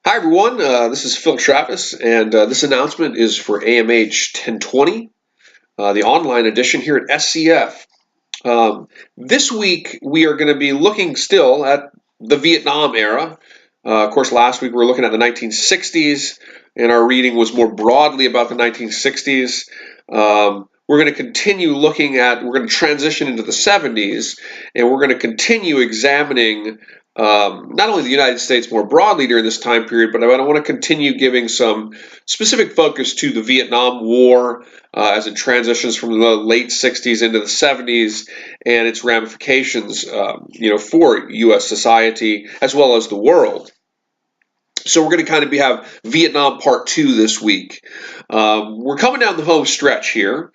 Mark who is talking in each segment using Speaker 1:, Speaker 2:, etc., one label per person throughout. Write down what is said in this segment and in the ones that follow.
Speaker 1: Hi everyone, this is Phil Travis, and this announcement is for AMH 1020, the online edition here at SCF. This week we are going to be looking still at the Vietnam era. Of course, last week we were looking at the 1960s, and our reading was more broadly about the 1960s. We're going to continue we're going to transition into the 70s, and we're going to continue examining not only the United States more broadly during this time period, but I want to continue giving some specific focus to the Vietnam War as it transitions from the late 60s into the 70s and its ramifications, for U.S. society as well as the world. So we're going to kind of have Vietnam Part 2 this week. We're coming down the home stretch here,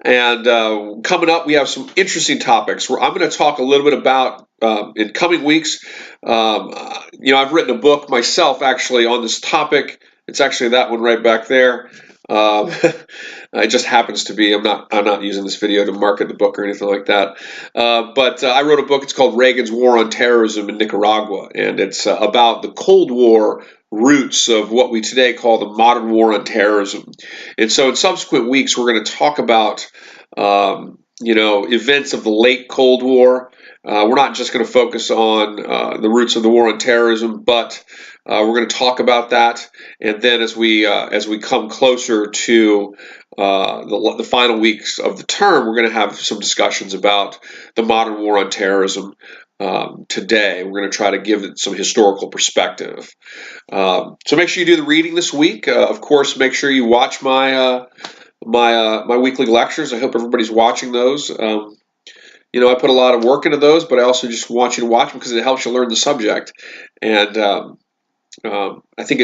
Speaker 1: and coming up we have some interesting topics. I'm going to talk a little bit about in coming weeks. I've written a book myself actually on this topic. It's actually that one right back there. It just happens to be. I'm not using this video to market the book or anything like that. But I wrote a book. It's called Reagan's War on Terrorism in Nicaragua, and it's about the Cold War roots of what we today call the modern war on terrorism. And so in subsequent weeks, we're going to talk about events of the late Cold War. We're not just going to focus on the roots of the war on terrorism, but we're going to talk about that. And then as we come closer to the final weeks of the term, we're going to have some discussions about the modern war on terrorism today. We're going to try to give it some historical perspective. So make sure you do the reading this week. Of course, make sure you watch my weekly lectures. I hope everybody's watching those. I put a lot of work into those, but I also just want you to watch them because it helps you learn the subject. And I think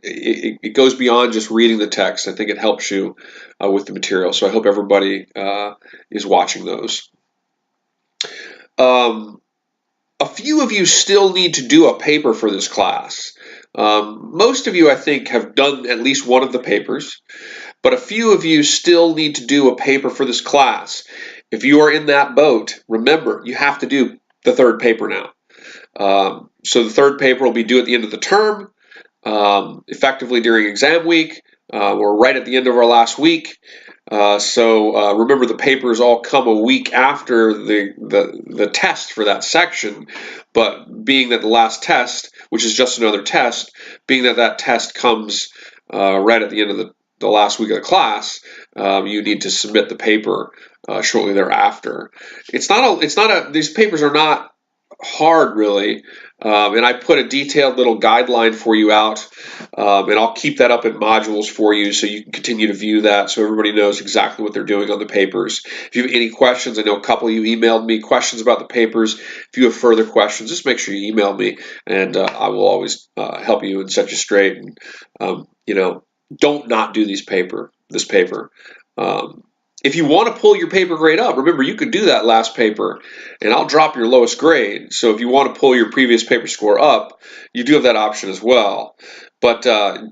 Speaker 1: it goes beyond just reading the text. I think it helps you with the material. So I hope everybody is watching those. A few of you still need to do a paper for this class. Most of you, I think, have done at least one of the papers, but a few of you still need to do a paper for this class. If you are in that boat, remember, you have to do the third paper now. So the third paper will be due at the end of the term, effectively during exam week, or right at the end of our last week. So remember, the papers all come a week after the test for that section, but being that the last test, which is just another test, being that test comes right at the end of the last week of the class, you need to submit the paper shortly thereafter. These papers are not hard really, and I put a detailed little guideline for you out, and I'll keep that up in modules for you so you can continue to view that so everybody knows exactly what they're doing on the papers. If you have any questions, I know a couple of you emailed me questions about the papers. If you have further questions, just make sure you email me, and I will always help you and set you straight. And don't not do this paper. If you want to pull your paper grade up, remember you could do that last paper and I'll drop your lowest grade. So if you want to pull your previous paper score up, you do have that option as well. But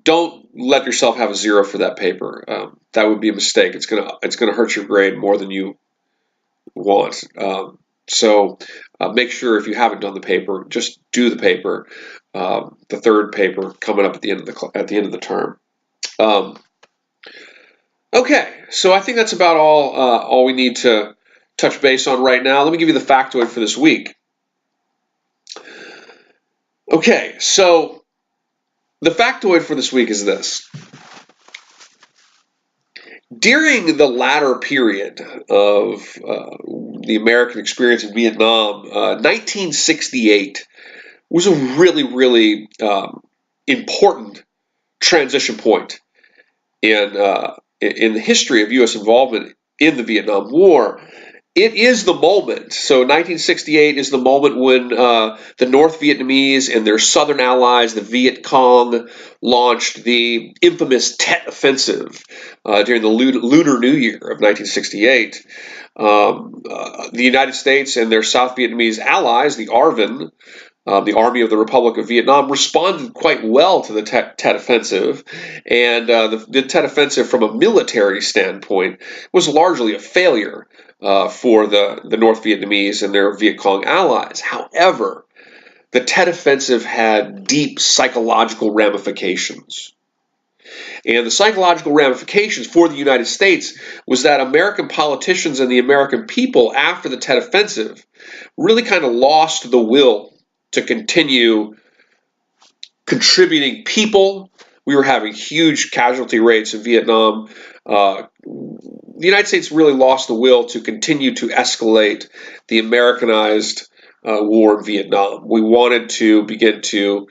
Speaker 1: don't let yourself have a 0 for that paper. That would be a mistake. It's gonna hurt your grade more than you want. So make sure if you haven't done the paper, just do the paper. The third paper coming up at the end of the term. Okay, so I think that's about all we need to touch base on right now. Let me give you the factoid for this week. Okay, so the factoid for this week is this. During the latter period of the American experience in Vietnam, 1968 was a really, really important transition point in the history of U.S. involvement in the Vietnam War. It is the moment. So 1968 is the moment when the North Vietnamese and their southern allies, the Viet Cong, launched the infamous Tet Offensive during the Lunar New Year of 1968. The United States and their South Vietnamese allies, the ARVN, the Army of the Republic of Vietnam, responded quite well to the Tet Offensive, and the Tet Offensive from a military standpoint was largely a failure for the North Vietnamese and their Viet Cong allies. However, the Tet Offensive had deep psychological ramifications. And the psychological ramifications for the United States was that American politicians and the American people, after the Tet Offensive, really kind of lost the will to continue contributing people. We were having huge casualty rates in Vietnam. The United States really lost the will to continue to escalate the Americanized war in Vietnam. We wanted to begin to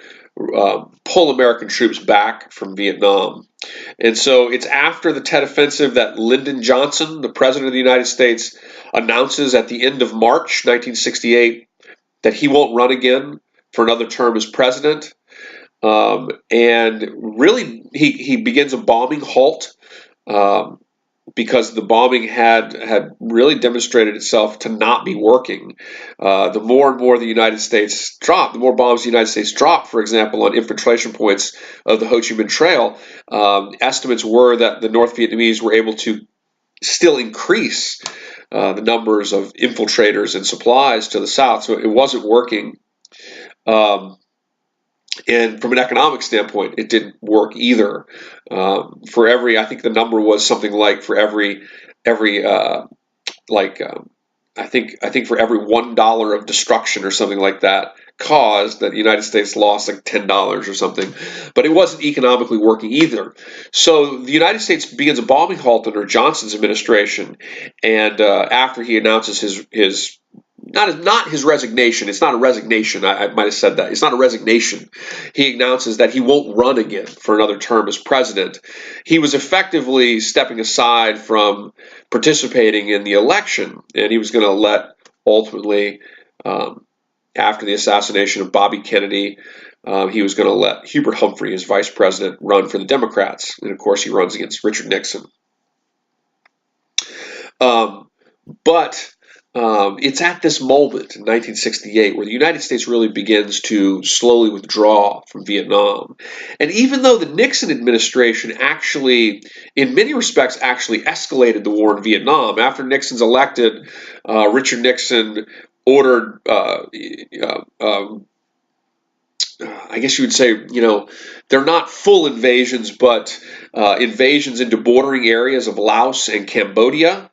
Speaker 1: pull American troops back from Vietnam. And so it's after the Tet Offensive that Lyndon Johnson, the President of the United States, announces at the end of March 1968 that he won't run again for another term as president. And really, he begins a bombing halt because the bombing had really demonstrated itself to not be working. The more and more the United States dropped, the more bombs the United States dropped, for example, on infiltration points of the Ho Chi Minh Trail, estimates were that the North Vietnamese were able to still increase the numbers of infiltrators and supplies to the south, so it wasn't working. And from an economic standpoint, it didn't work either. For every, I think the number was something like for every I think for every $1 of destruction or something like that caused, that the United States lost like $10 or something. But it wasn't economically working either. So the United States begins a bombing halt under Johnson's administration, and after he announces his not his resignation. It's not a resignation. I might have said that. It's not a resignation. He announces that he won't run again for another term as president. He was effectively stepping aside from participating in the election, and he was going to let, ultimately, after the assassination of Bobby Kennedy, he was going to let Hubert Humphrey, his vice president, run for the Democrats. And, of course, he runs against Richard Nixon. It's at this moment in 1968 where the United States really begins to slowly withdraw from Vietnam. And even though the Nixon administration actually, in many respects, actually escalated the war in Vietnam, after Nixon's elected, Richard Nixon ordered, I guess you would say, they're not full invasions, but invasions into bordering areas of Laos and Cambodia.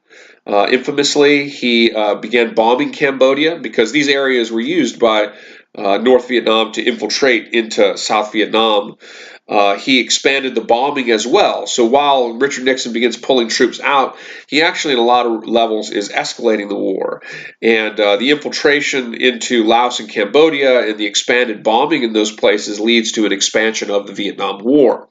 Speaker 1: Infamously, he began bombing Cambodia because these areas were used by North Vietnam to infiltrate into South Vietnam. He expanded the bombing as well. So while Richard Nixon begins pulling troops out, he actually, in a lot of levels, is escalating the war. And the infiltration into Laos and Cambodia and the expanded bombing in those places leads to an expansion of the Vietnam War.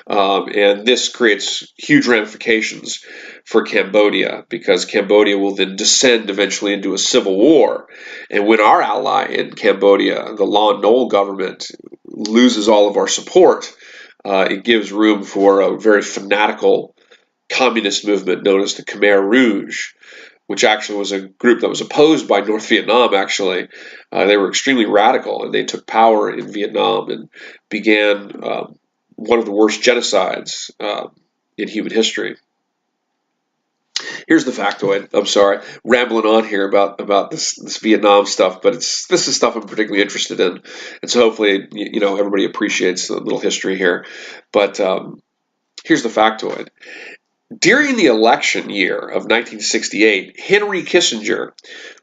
Speaker 1: And this creates huge ramifications for Cambodia, because Cambodia will then descend eventually into a civil war. And when our ally in Cambodia, the Lon Nol government, loses all of our support, it gives room for a very fanatical communist movement known as the Khmer Rouge, which actually was a group that was opposed by North Vietnam, actually. They were extremely radical, and they took power in Vietnam and began one of the worst genocides in human history. Here's the factoid. I'm sorry, rambling on here about this Vietnam stuff, but this is stuff I'm particularly interested in, and so hopefully everybody appreciates a little history here. But here's the factoid. During the election year of 1968, Henry Kissinger,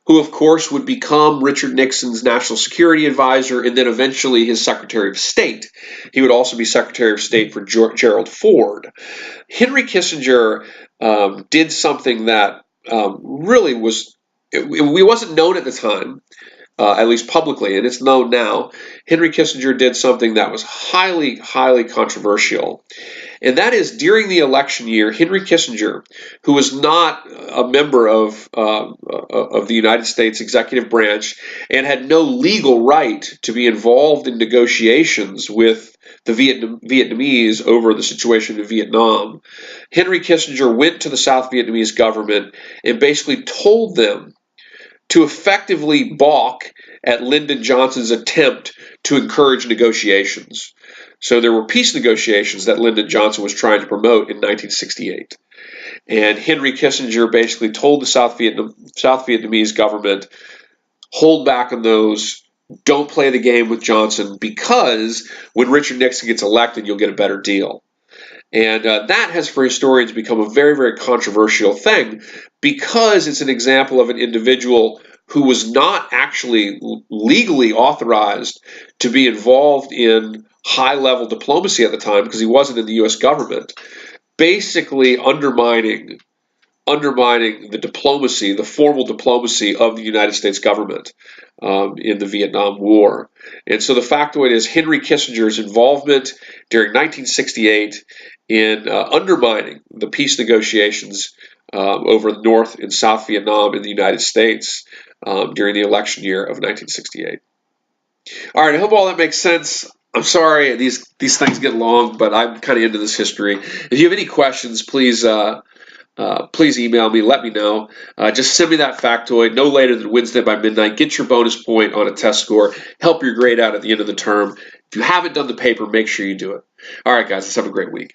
Speaker 1: who of course would become Richard Nixon's national security advisor and then eventually his Secretary of State, he would also be Secretary of State for Gerald Ford. Henry Kissinger did something that really wasn't known at the time, at least publicly, and it's known now. Henry Kissinger did something that was highly, highly controversial. And that is, during the election year, Henry Kissinger, who was not a member of the United States executive branch and had no legal right to be involved in negotiations with the Vietnamese over the situation in Vietnam, Henry Kissinger went to the South Vietnamese government and basically told them to effectively balk at Lyndon Johnson's attempt to encourage negotiations. So there were peace negotiations that Lyndon Johnson was trying to promote in 1968. And Henry Kissinger basically told the South Vietnamese government, hold back on those don't play the game with Johnson, because when Richard Nixon gets elected, you'll get a better deal. And that has, for historians, become a very, very controversial thing, because it's an example of an individual who was not actually legally authorized to be involved in high-level diplomacy at the time, because he wasn't in the U.S. government, basically undermining the diplomacy, the formal diplomacy of the United States government in the Vietnam War. And so the factoid is Henry Kissinger's involvement during 1968 in undermining the peace negotiations over North and South Vietnam in the United States during the election year of 1968. All right, I hope all that makes sense. I'm sorry these things get long, but I'm kind of into this history. If you have any questions, please email me, let me know. Just send me that factoid no later than Wednesday by midnight. Get your bonus point on a test score. Help your grade out at the end of the term. If you haven't done the paper, make sure you do it. All right, guys, let's have a great week.